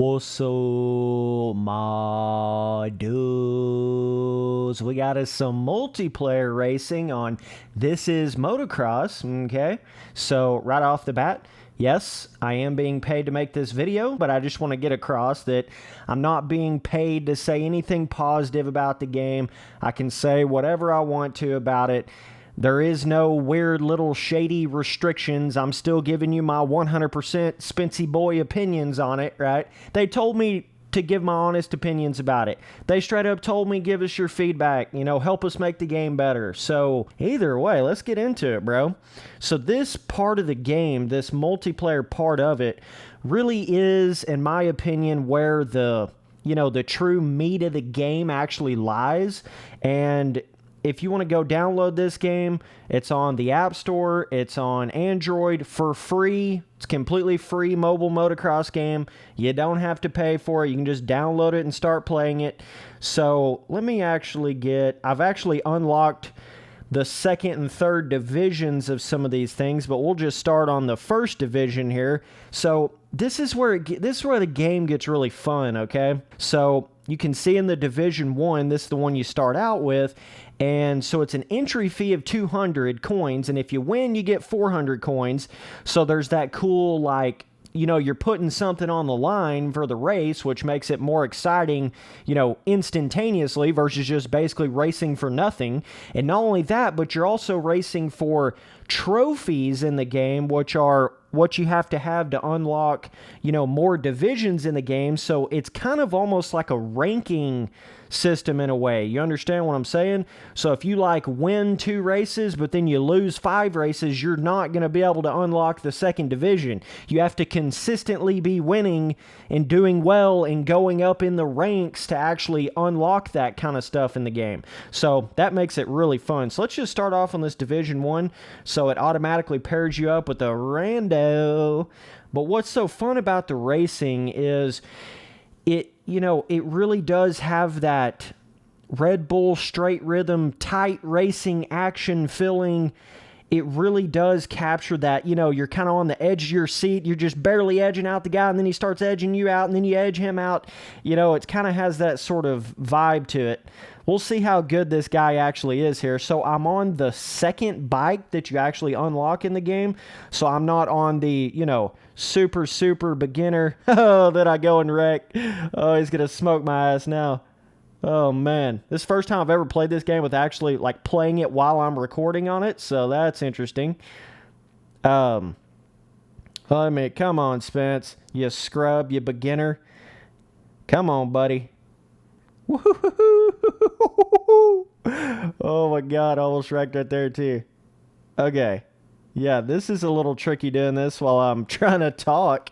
What's up, my dudes? We got us some multiplayer racing on This Is Motocross, okay? So, right off the bat, yes, I am being paid to make this video, but I just want to get across that I'm not being paid to say anything positive about the game. I can say whatever I want to about it. There is no weird little shady restrictions. I'm still giving you my 100% Spency boy opinions on it, right? They told me to give my honest opinions about it. They straight up told me, give us your feedback, help us make the game better. So either way, let's get into it, bro. So this part of the game, this multiplayer part of it, really is, in my opinion, where the true meat of the game actually lies. And if you want to go download this game, it's on the App Store. It's on Android for free. It's completely free mobile motocross game. You don't have to pay for it. You can just download it and start playing it. So let me I've actually unlocked the second and third divisions of some of these things, but we'll just start on the first division here. So this is where the game gets really fun, okay? So you can see in the Division 1, this is the one you start out with, and so it's an entry fee of 200 coins, and if you win, you get 400 coins. So there's that cool, you're putting something on the line for the race, which makes it more exciting, instantaneously versus just basically racing for nothing. And not only that, but you're also racing for trophies in the game, which are what you have to unlock, more divisions in the game. So it's kind of almost like a ranking system in a way. You understand what I'm saying? So if you win 2 races, but then you lose 5 races, you're not going to be able to unlock the second division. You have to consistently be winning and doing well and going up in the ranks to actually unlock that kind of stuff in the game. So that makes it really fun. So let's just start off on this Division 1. So it automatically pairs you up with a rando. But what's so fun about the racing is it really does have that Red Bull straight rhythm, tight racing action feeling. It really does capture that, you're kind of on the edge of your seat. You're just barely edging out the guy, and then he starts edging you out, and then you edge him out. It kind of has that sort of vibe to it. We'll see how good this guy actually is here. So I'm on the second bike that you actually unlock in the game. So I'm not on the, super beginner. Oh, that I go and wreck. Oh, he's going to smoke my ass now. Oh, man. This is the first time I've ever played this game with actually, playing it while I'm recording on it. So that's interesting. Come on, Spence. You scrub, you beginner. Come on, buddy. Oh my god, I almost wrecked right there too. Okay. Yeah, this is a little tricky doing this while I'm trying to talk.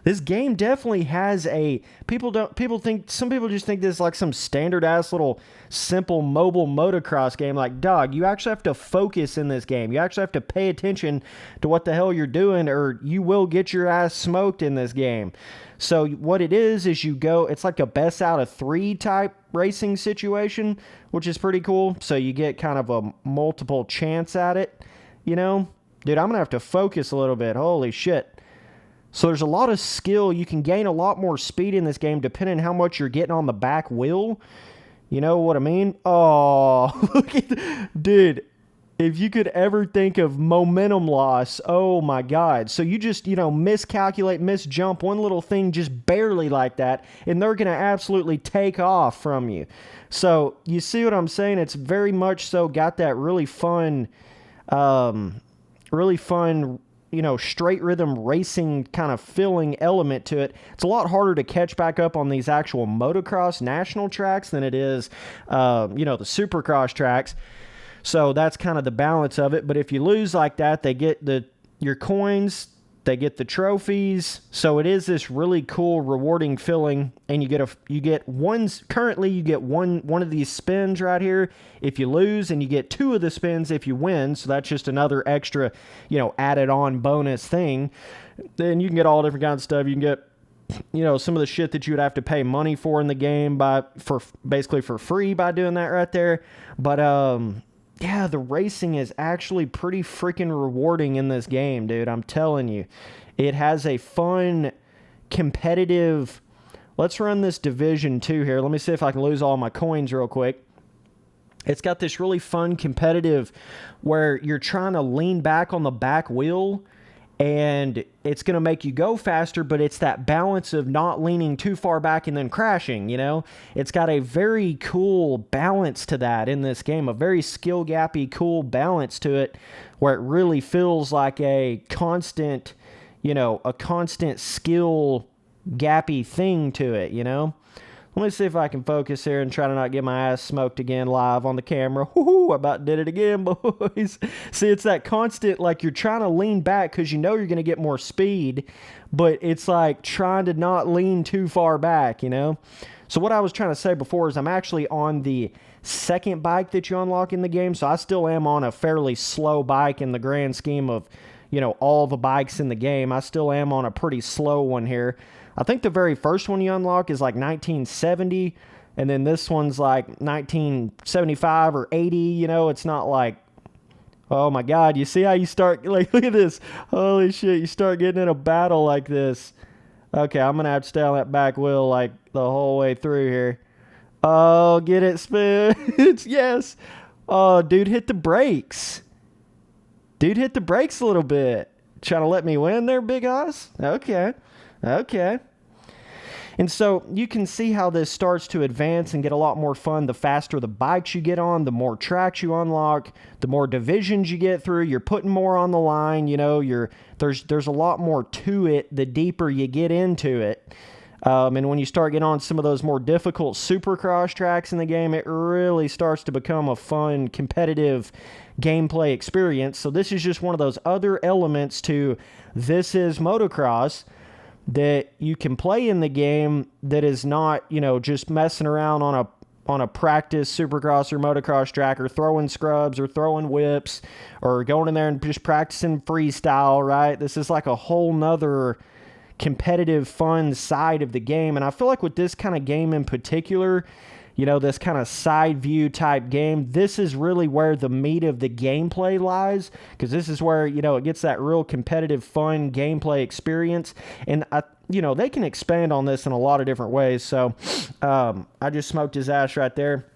This game definitely has some people just think this is like some standard ass little simple mobile motocross game. Dog, you actually have to focus in this game. You actually have to pay attention to what the hell you're doing, or you will get your ass smoked in this game. So what it is it's like a best out of 3 type racing situation, which is pretty cool. So you get kind of a multiple chance at it, Dude, I'm going to have to focus a little bit. Holy shit. So there's a lot of skill. You can gain a lot more speed in this game depending on how much you're getting on the back wheel. You know what I mean? Oh, look at... Dude, if you could ever think of momentum loss, oh my god. So you just, miscalculate, misjump one little thing just barely like that, and they're going to absolutely take off from you. So you see what I'm saying? It's very much so got that really fun, straight rhythm racing kind of feeling element to it. It's a lot harder to catch back up on these actual motocross national tracks than it is, the supercross tracks. So that's kind of the balance of it. But if you lose like that, they get your coins, they get the trophies. So it is this really cool, rewarding feeling. And you get one of these spins right here if you lose, and you get 2 of the spins if you win. So that's just another extra, added on bonus thing. Then you can get all different kinds of stuff. You can get some of the shit that you would have to pay money for in the game basically for free by doing that right there. But yeah, the racing is actually pretty freaking rewarding in this game, dude. I'm telling you. It has a fun, competitive let's run this Division 2 here. Let me see if I can lose all my coins real quick. It's got this really fun competitive where you're trying to lean back on the back wheel, and it's going to make you go faster, but it's that balance of not leaning too far back and then crashing, you know? It's got a very cool balance to that in this game, a very skill gappy, cool balance to it, where it really feels like a constant, you know, a constant skill gappy thing to it, you know? Let me see if I can focus here and try to not get my ass smoked again live on the camera. Woo-hoo, I about did it again, boys. See, it's that constant, like, you're trying to lean back because you know you're going to get more speed, but it's like trying to not lean too far back, you know? So what I was trying to say before is I'm actually on the second bike that you unlock in the game, so I still am on a fairly slow bike in the grand scheme of, you know, all the bikes in the game. I still am on a pretty slow one here. I think the very first one you unlock is like 1970, and then this one's like 1975 or 80, you know? It's not like, oh my God, you see how you start, like, look at this. Holy shit, you start getting in a battle like this. Okay, I'm going to have to stay on that back wheel like the whole way through here. Oh, get it, spin. Yes. Oh, dude, hit the brakes. Dude, hit the brakes a little bit. Trying to let me win there, Big Oz? Okay. Okay. And so you can see how this starts to advance and get a lot more fun. The faster the bikes you get on, the more tracks you unlock, the more divisions you get through. You're putting more on the line. You know, there's a lot more to it the deeper you get into it. And when you start getting on some of those more difficult supercross tracks in the game, it really starts to become a fun, competitive gameplay experience. So this is just one of those other elements to This Is Motocross that you can play in the game that is not, you know, just messing around on a practice supercross or motocross track or throwing scrubs or throwing whips or going in there and just practicing freestyle, right? This is like a whole nother competitive, fun side of the game. And I feel like with this kind of game in particular, you know, this kind of side view type game, this is really where the meat of the gameplay lies, because this is where, you know, it gets that real competitive, fun gameplay experience. And, you know, they can expand on this in a lot of different ways. So I just smoked his ass right there.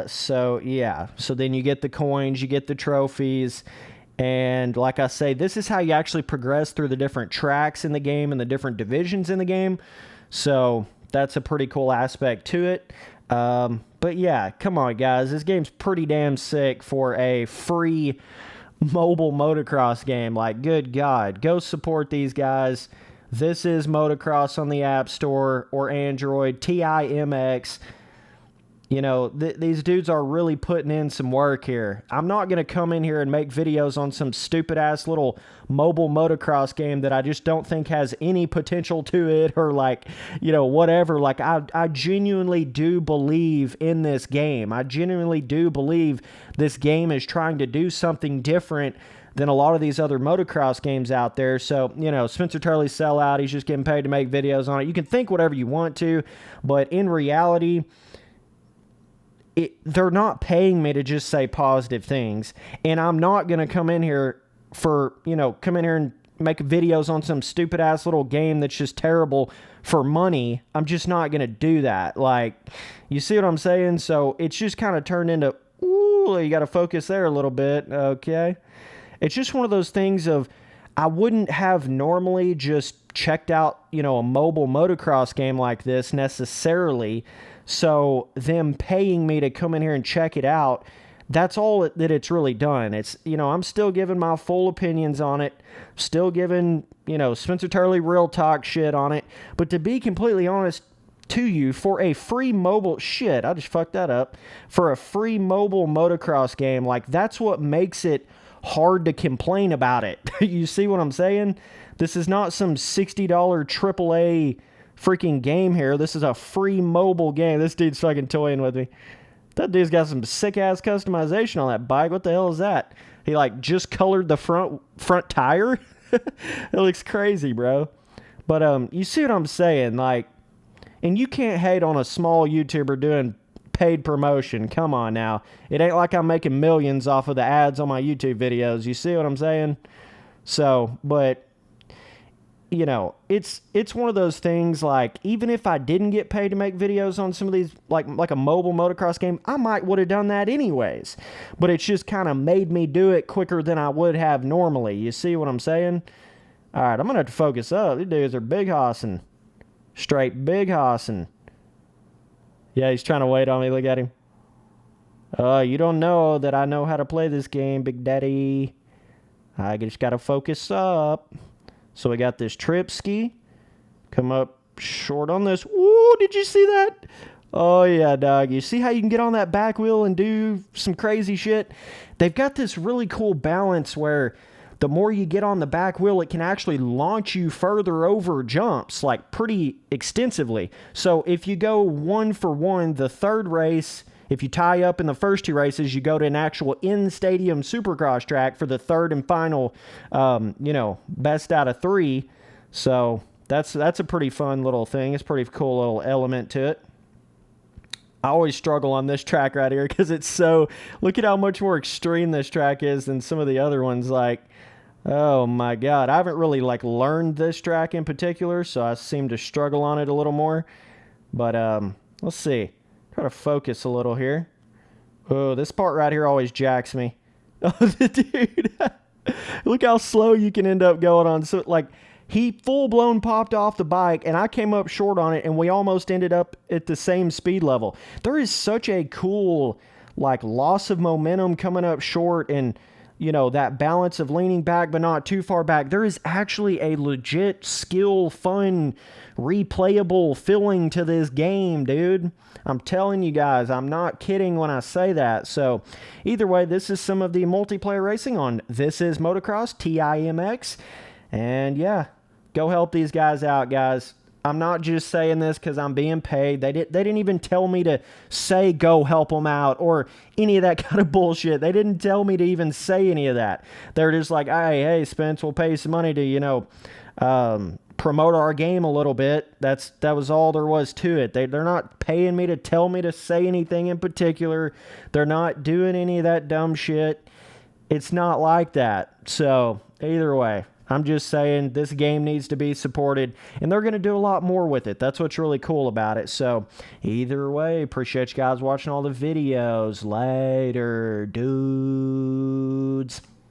So, yeah. So then you get the coins, you get the trophies. And like I say, this is how you actually progress through the different tracks in the game and the different divisions in the game. So that's a pretty cool aspect to it. But yeah, come on, guys. This game's pretty damn sick for a free mobile motocross game. Like, good God. Go support these guys. This Is Motocross on the App Store or Android. TiMX. You know, these dudes are really putting in some work here. I'm not going to come in here and make videos on some stupid-ass little mobile motocross game that I just don't think has any potential to it or, like, you know, whatever. Like, I genuinely do believe in this game. I genuinely do believe this game is trying to do something different than a lot of these other motocross games out there. So, you know, Spencer Turley's sellout. He's just getting paid to make videos on it. You can think whatever you want to, but in reality, they're not paying me to just say positive things, and I'm not going to come in here for, you know, come in here and make videos on some stupid ass little game that's just terrible for money. I'm just not going to do that. Like, you see what I'm saying? So it's just kind of turned into, ooh, you got to focus there a little bit. Okay. It's just one of those things of, I wouldn't have normally just checked out, you know, a mobile motocross game like this necessarily. So them paying me to come in here and check it out, that's all that it's really done. It's, you know, I'm still giving my full opinions on it, still giving, you know, Spencer Turley real talk shit on it. But to be completely honest to you, for a free mobile, shit, I just fucked that up. For a free mobile motocross game, like, that's what makes it hard to complain about it. You see what I'm saying? This is not some $60 AAA freaking game here. This is a free mobile game. This dude's fucking toying with me. That dude's got some sick ass customization on that bike. What the hell is that? He like just colored the front tire. It looks crazy, bro. But you see what I'm saying? Like, and you can't hate on a small YouTuber doing paid promotion. Come on now. It ain't like I'm making millions off of the ads on my YouTube videos. You see what I'm saying? So, but you know, it's one of those things, like, even if I didn't get paid to make videos on some of these, like a mobile motocross game, I might would have done that anyways. But it's just kind of made me do it quicker than I would have normally. You see what I'm saying? All right, I'm going to have to focus up. These dudes are big hossing. Straight big hossing. Yeah, he's trying to wait on me. Look at him. You don't know that I know how to play this game, Big Daddy. I just got to focus up. So we got this trip ski. Come up short on this. Ooh, did you see that? Oh, yeah, dog. You see how you can get on that back wheel and do some crazy shit? They've got this really cool balance where the more you get on the back wheel, it can actually launch you further over jumps, like pretty extensively. So if you go 1-for-1, the third race, if you tie up in the first 2 races, you go to an actual in-stadium supercross track for the third and final, you know, best out of 3. So that's a pretty fun little thing. It's a pretty cool little element to it. I always struggle on this track right here because it's so, look at how much more extreme this track is than some of the other ones. Like, oh my God, I haven't really like learned this track in particular, so I seem to struggle on it a little more. But let's see. Try to focus a little here. Oh, this part right here always jacks me. Oh, dude. Look how slow you can end up going on. So, like, he full-blown popped off the bike, and I came up short on it, and we almost ended up at the same speed level. There is such a cool, like, loss of momentum coming up short, and, you know, that balance of leaning back but not too far back. There is actually a legit skill, fun, replayable feeling to this game, dude. I'm telling you guys, I'm not kidding when I say that. So either way, this is some of the multiplayer racing on This Is Motocross, TiMX. And yeah, go help these guys out, guys. I'm not just saying this because I'm being paid. They didn't even tell me to say go help them out or any of that kind of bullshit. They didn't tell me to even say any of that. They're just like, hey, Spence, we'll pay you some money to, you know, promote our game a little bit. That was all there was to it. They're not paying me to tell me to say anything in particular. They're not doing any of that dumb shit. It's not like that. So either way, I'm just saying this game needs to be supported, and they're going to do a lot more with it. That's what's really cool about it. So either way, appreciate you guys watching all the videos. Later, dudes.